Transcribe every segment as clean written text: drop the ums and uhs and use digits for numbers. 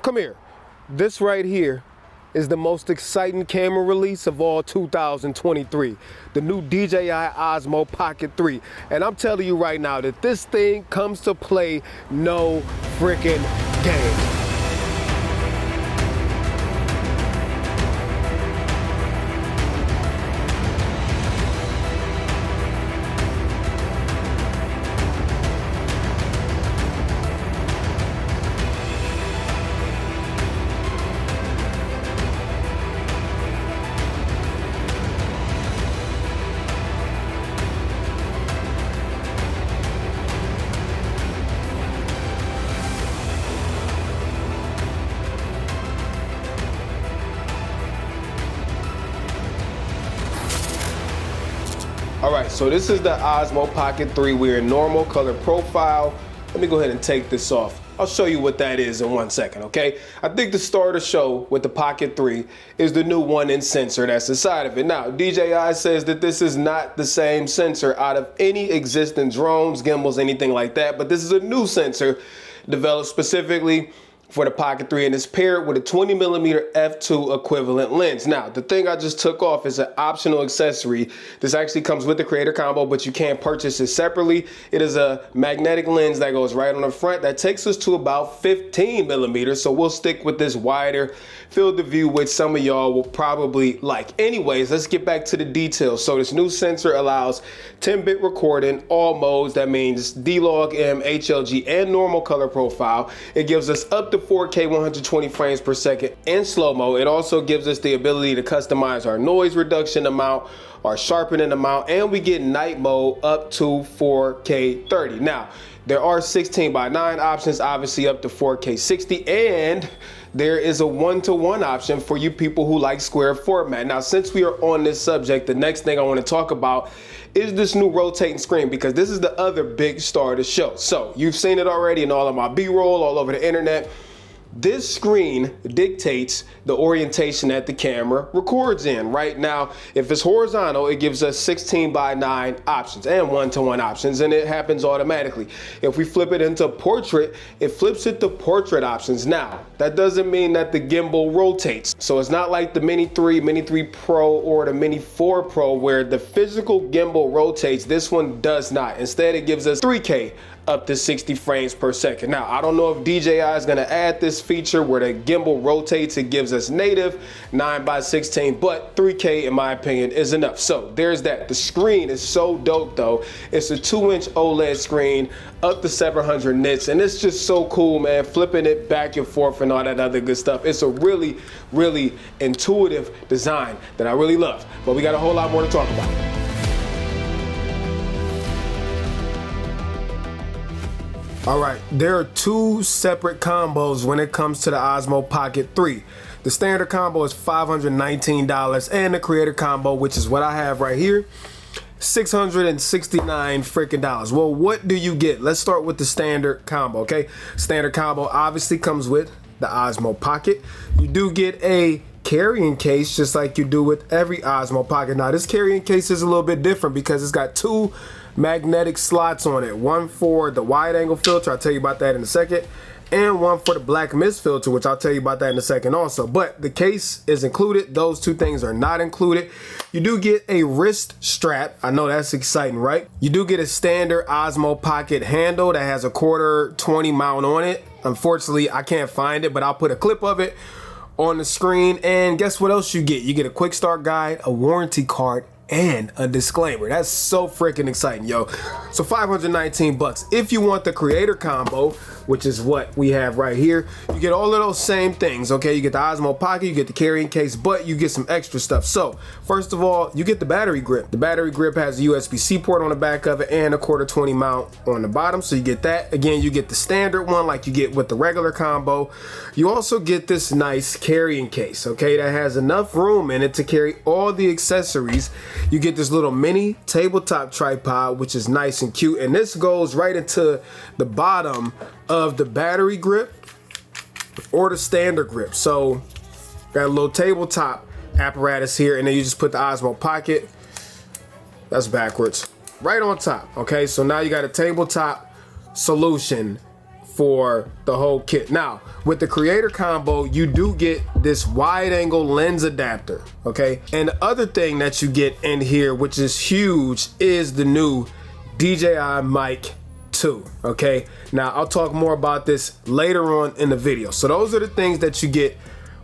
come here. This right here is the most exciting camera release of all 2023. The new DJI Osmo Pocket 3. And I'm telling you right now that this thing comes to play no freaking game. All right, so this is the Osmo Pocket 3. We're in normal color profile. Let me go ahead and take this off. I'll show you what that is in 1 second, okay? I think the star of the show with the Pocket 3 is the new 1-inch sensor that's inside of it. Now, DJI says that this is not the same sensor out of any existing drones, gimbals, anything like that, but this is a new sensor developed specifically for the Pocket 3, and it's paired with a 20mm f2 equivalent lens. Now, the thing I just took off is an optional accessory. This actually comes with the creator combo, but you can't purchase it separately. It is a magnetic lens that goes right on the front that takes us to about 15mm, so we'll stick with this wider field of view, which some of y'all will probably like. Anyways, let's get back to the details. So this new sensor allows 10-bit recording, all modes. That means D-Log, M, HLG, and normal color profile. It gives us up to 4K 120 frames per second in slow-mo. It also gives us the ability to customize our noise reduction amount, our sharpening amount, and we get night mode up to 4K 30. Now, there are 16:9 options, obviously up to 4K 60, and there is a 1-to-1 option for you people who like square format. Now, since we are on this subject, the next thing I want to talk about is this new rotating screen, because this is the other big star of the show. So you've seen it already in all of my B-roll all over the internet. This screen dictates the orientation that the camera records in. Right now, if it's horizontal, it gives us 16:9 options and 1-to-1 options, and it happens automatically. If we flip it into portrait, it flips it to portrait options. Now, that doesn't mean that the gimbal rotates. So it's not like the Mini 3, Mini 3 Pro, or the Mini 4 Pro where the physical gimbal rotates. This one does not. Instead, it gives us 3K up to 60 frames per second. Now, I don't know if DJI is gonna add this feature where the gimbal rotates. It gives us native 9:16, but 3K in my opinion is enough. So there's that. The screen is so dope though. It's a 2-inch OLED screen, up to 700 nits, and it's just so cool, man. Flipping it back and forth and all that other good stuff. It's a really, really intuitive design that I really love, but we got a whole lot more to talk about. All right, there are two separate combos when it comes to the Osmo Pocket 3. The standard combo is $519, and the creator combo, which is what I have right here, $669 freaking dollars. Well, what do you get? Let's start with the standard combo, okay? Standard combo obviously comes with the Osmo Pocket. You do get a carrying case just like you do with every Osmo Pocket. Now, this carrying case is a little bit different because it's got two magnetic slots on it. One for the wide angle filter, I'll tell you about that in a second, and one for the black mist filter, which I'll tell you about that in a second also. But the case is included. Those two things are not included. You do get a wrist strap. I know that's exciting, right? You do get a standard Osmo Pocket handle that has a 1/4 mount on it. Unfortunately, I can't find it, but I'll put a clip of it on the screen. And guess what else you get? You get a quick start guide, a warranty card, and a disclaimer. That's so freaking exciting, yo. So $519. If you want the creator combo, which is what we have right here, you get all of those same things, okay? You get the Osmo Pocket, you get the carrying case, but you get some extra stuff. So first of all, you get the battery grip. The battery grip has a USB-C port on the back of it and a 1/4 mount on the bottom, so you get that. Again, you get the standard one like you get with the regular combo. You also get this nice carrying case, okay, that has enough room in it to carry all the accessories. You get this little mini tabletop tripod, which is nice and cute, and this goes right into the bottom of the battery grip or the standard grip. So got a little tabletop apparatus here, and then you just put the Osmo Pocket, that's backwards, right on top. Okay, so now you got a tabletop solution for the whole kit. Now, with the creator combo, you do get this wide angle lens adapter, okay? And the other thing that you get in here, which is huge, is the new DJI Mic 2, okay? Now, I'll talk more about this later on in the video. So those are the things that you get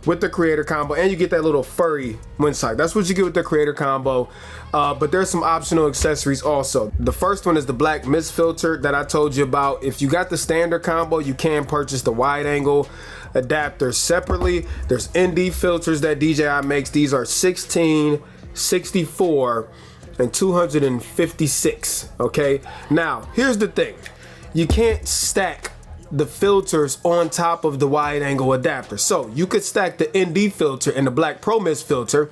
with the creator combo, and you get that little furry wind sight. That's what you get with the creator combo, but there's some optional accessories also. The first one is the black mist filter that I told you about. If you got the standard combo, you can purchase the wide angle adapter separately. There's ND filters that DJI makes. These are 16, 64, and 256, okay? Now, here's the thing. You can't stack the filters on top of the wide angle adapter. So you could stack the ND filter and the black pro mist filter,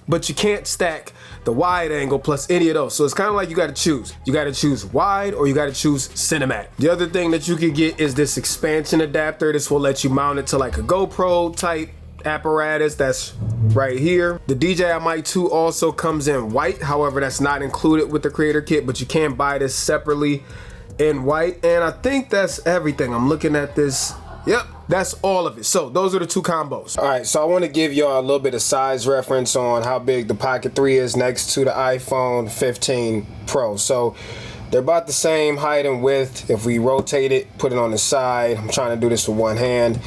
but you can't stack the wide angle plus any of those. So it's kind of like you got to choose. You got to choose wide or you got to choose cinematic. The other thing that you could get is this expansion adapter. This will let you mount it to like a GoPro type apparatus. That's right here. The DJI Mic 2 also comes in white. However, that's not included with the creator kit, but you can buy this separately in white. And I think that's everything. I'm looking at this. Yep, that's all of it. So those are the two combos. All right, so I want to give y'all a little bit of size reference on how big the Pocket 3 is next to the iPhone 15 Pro. So they're about the same height and width. If we rotate it, put it on the side, I'm trying to do this with one hand.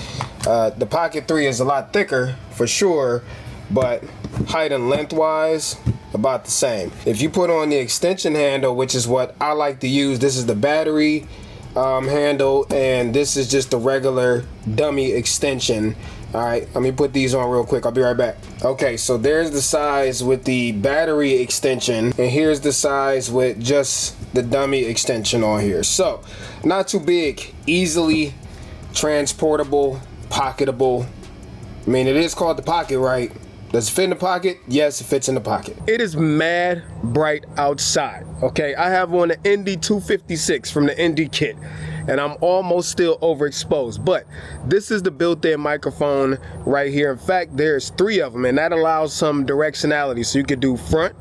The Pocket 3 is a lot thicker for sure, but height and length wise, about the same. If you put on the extension handle, which is what I like to use, this is the battery handle, and this is just the regular dummy extension. All right, let me put these on real quick. I'll be right back. Okay, so there's the size with the battery extension, and here's the size with just the dummy extension on here. So not too big, easily transportable, pocketable. I mean, it is called the Pocket, right? Does it fit in the pocket? Yes, it fits in the pocket. It is mad bright outside, okay? I have on the ND256 from the ND kit, and I'm almost still overexposed, but this is the built-in microphone right here. In fact, there's 3 of them, and that allows some directionality. So you could do front,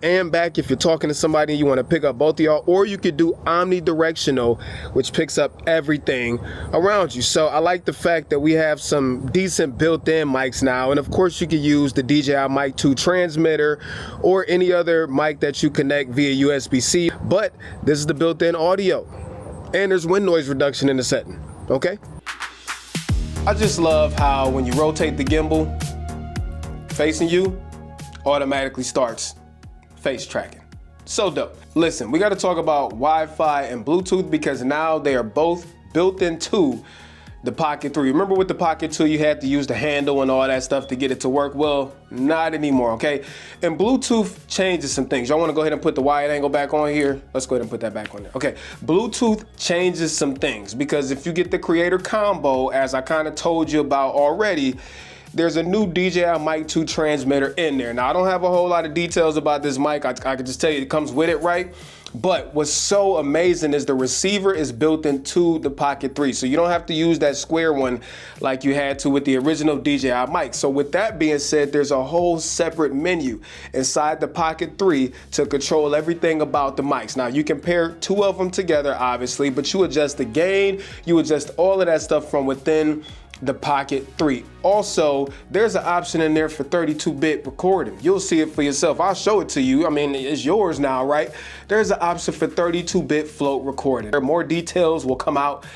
and back if you're talking to somebody and you want to pick up both of y'all, or you could do omnidirectional, which picks up everything around you. So I like the fact that we have some decent built-in mics now, and of course you could use the DJI Mic 2 transmitter or any other mic that you connect via USB-C, but this is the built-in audio, and there's wind noise reduction in the setting, okay? I just love how when you rotate the gimbal facing you, automatically starts face tracking. So dope. Listen, we got to talk about Wi-Fi and Bluetooth because now they are both built into the Pocket 3. Remember with the Pocket 2, you had to use the handle and all that stuff to get it to work? Well, not anymore, okay? And Bluetooth changes some things. Y'all want to go ahead and put the wide angle back on here? Let's go ahead and put that back on there. Okay, Bluetooth changes some things because if you get the creator combo, as I kind of told you about already, there's a new DJI Mic 2 transmitter in there. Now, I don't have a whole lot of details about this mic. I can just tell you it comes with it, right? But what's so amazing is the receiver is built into the Pocket 3. So you don't have to use that square one like you had to with the original DJI mic. So with that being said, there's a whole separate menu inside the Pocket 3 to control everything about the mics. Now, you can pair 2 of them together, obviously, but you adjust the gain, you adjust all of that stuff from within the Pocket 3. Also, there's an option in there for 32-bit recording. You'll see it for yourself. I'll show it to you. I mean, it's yours now, right? There's an option for 32-bit float recording. More details will come out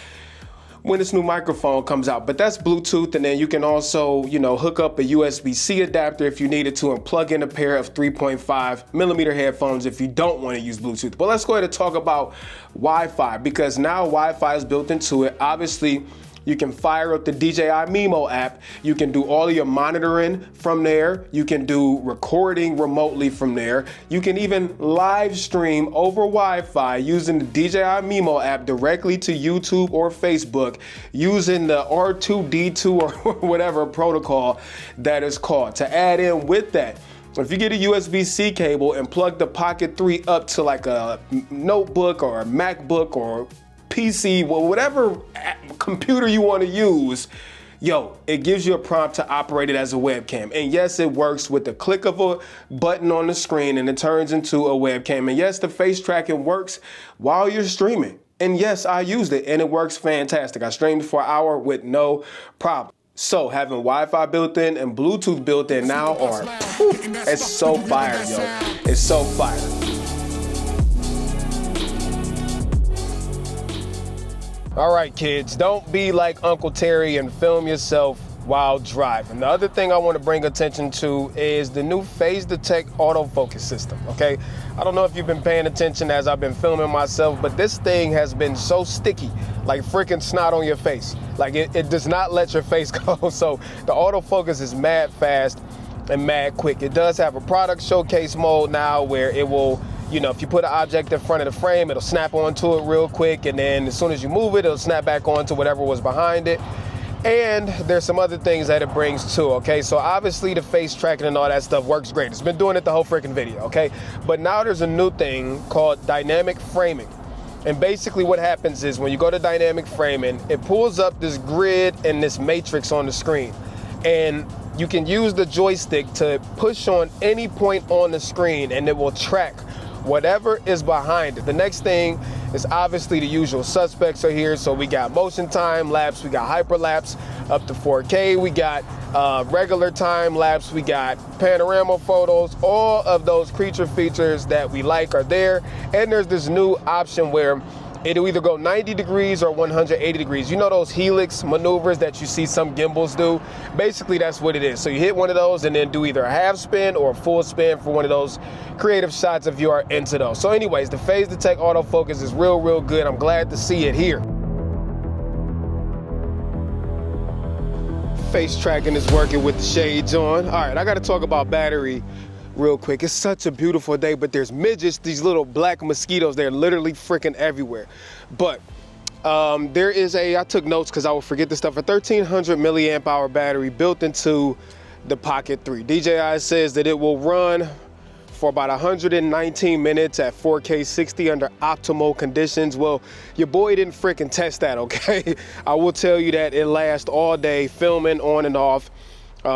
when this new microphone comes out, but that's Bluetooth. And then you can also, you know, hook up a USB-C adapter if you needed to and plug in a pair of 3.5mm headphones if you don't want to use Bluetooth. But let's go ahead and talk about Wi-Fi because now Wi-Fi is built into it. Obviously, you can fire up the DJI Mimo app. You can do all of your monitoring from there. You can do recording remotely from there. You can even live stream over Wi-Fi using the DJI Mimo app directly to YouTube or Facebook using the R2D2 or whatever protocol that is called. To add in with that, if you get a USB-C cable and plug the Pocket 3 up to like a notebook or a MacBook or PC, well, whatever computer you want to use, yo, it gives you a prompt to operate it as a webcam. And yes, it works with the click of a button on the screen and it turns into a webcam. And yes, the face tracking works while you're streaming. And yes, I used it and it works fantastic. I streamed for an hour with no problem. So having Wi-Fi built in and Bluetooth built in now are, whew, it's so fire, yo. It's so fire. All right, kids, don't be like Uncle Terry and film yourself while driving. The other thing I want to bring attention to is the new phase detect autofocus system, okay? I don't know if you've been paying attention as I've been filming myself, but this thing has been so sticky, like freaking snot on your face. Like it does not let your face go. So the autofocus is mad fast and mad quick. It does have a product showcase mode now where it will, you know, if you put an object in front of the frame, it'll snap onto it real quick, and then as soon as you move it, it'll snap back onto whatever was behind it. And there's some other things that it brings too, okay? So obviously the face tracking and all that stuff works great. It's been doing it the whole freaking video, okay? But now there's a new thing called dynamic framing. And basically what happens is when you go to dynamic framing, it pulls up this grid and this matrix on the screen. And you can use the joystick to push on any point on the screen and it will track whatever is behind it. The next thing is obviously the usual suspects are here. So we got motion time lapse, we got hyperlapse up to 4K, we got regular time lapse, we got panorama photos. All of those creature features that we like are there. And there's this new option where it'll either go 90 degrees or 180 degrees. You know those helix maneuvers that you see some gimbals do? Basically, that's what it is. So you hit one of those and then do either a half spin or a full spin for one of those creative shots if you are into those. So anyways, the phase detect autofocus is real, real good. I'm glad to see it here. Face tracking is working with the shades on. All right, I got to talk about battery real quick. It's such a beautiful day, but there's midgets, these little black mosquitoes, they're literally freaking everywhere. But there is I took notes because I will forget this stuff, a 1300 milliamp hour battery built into the Pocket 3. DJI says that it will run for about 119 minutes at 4K 60 under optimal conditions. Well, your boy didn't freaking test that, okay? I will tell you that it lasts all day filming on and off.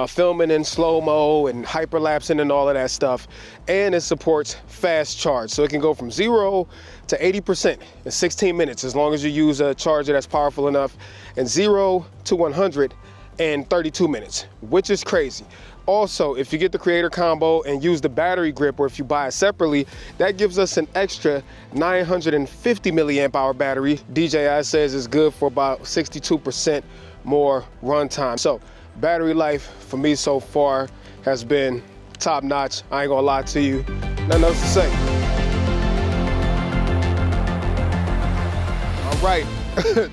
Filming in slow-mo and hyperlapsing and all of that stuff. And it supports fast charge. So it can go from 0 to 80% in 16 minutes as long as you use a charger that's powerful enough, and 0 to 100 in 32 minutes, which is crazy. Also, if you get the creator combo and use the battery grip, or if you buy it separately, that gives us an extra 950 milliamp hour battery. DJI says is good for about 62% more runtime. So battery life for me so far has been top notch. I ain't gonna lie to you. Nothing else to say. All right,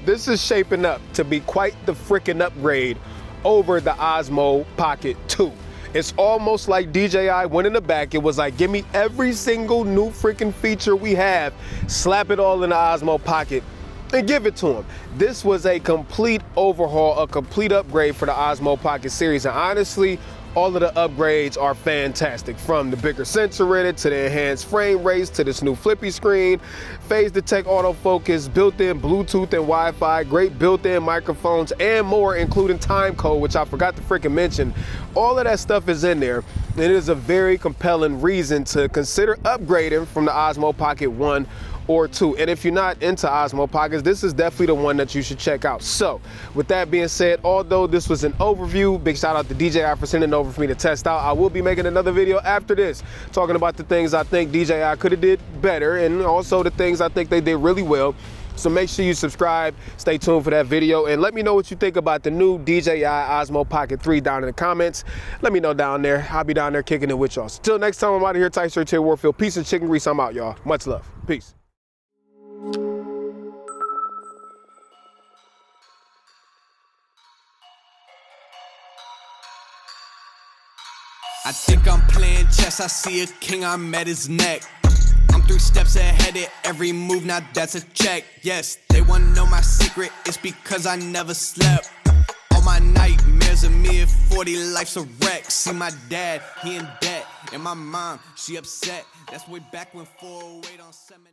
this is shaping up to be quite the freaking upgrade over the Osmo Pocket 2. It's almost like DJI went in the back. It was like, give me every single new freaking feature we have, slap it all in the Osmo Pocket, and give it to them. This was a complete overhaul, a complete upgrade for the Osmo Pocket series. And honestly, all of the upgrades are fantastic, from the bigger sensor in it to the enhanced frame rates to this new flippy screen, phase detect autofocus, built-in Bluetooth and Wi-Fi, great built-in microphones, and more, including time code, which I forgot to freaking mention. All of that stuff is in there. It is a very compelling reason to consider upgrading from the Osmo Pocket 1 or 2. And if you're not into Osmo Pockets, this is definitely the one that you should check out. So with that being said, although this was an overview, big shout out to DJI for sending it over for me to test out. I will be making another video after this, talking about the things I think DJI could have did better, and also the things I think they did really well. So make sure you subscribe, stay tuned for that video, and let me know what you think about the new DJI Osmo Pocket 3 down in the comments. Let me know down there. I'll be down there kicking it with y'all. So till next time, I'm out of here, Tight Shirt here, Warfield. Peace and chicken grease. I'm out, y'all. Much love. Peace. I think I'm playing chess, I see a king, I'm at his neck. I'm 3 steps ahead of every move, now that's a check. Yes, they wanna know my secret, it's because I never slept. All my nightmares of me at 40, life's a wreck. See my dad, he in debt, and my mom, she upset. That's way back when 408 on 7.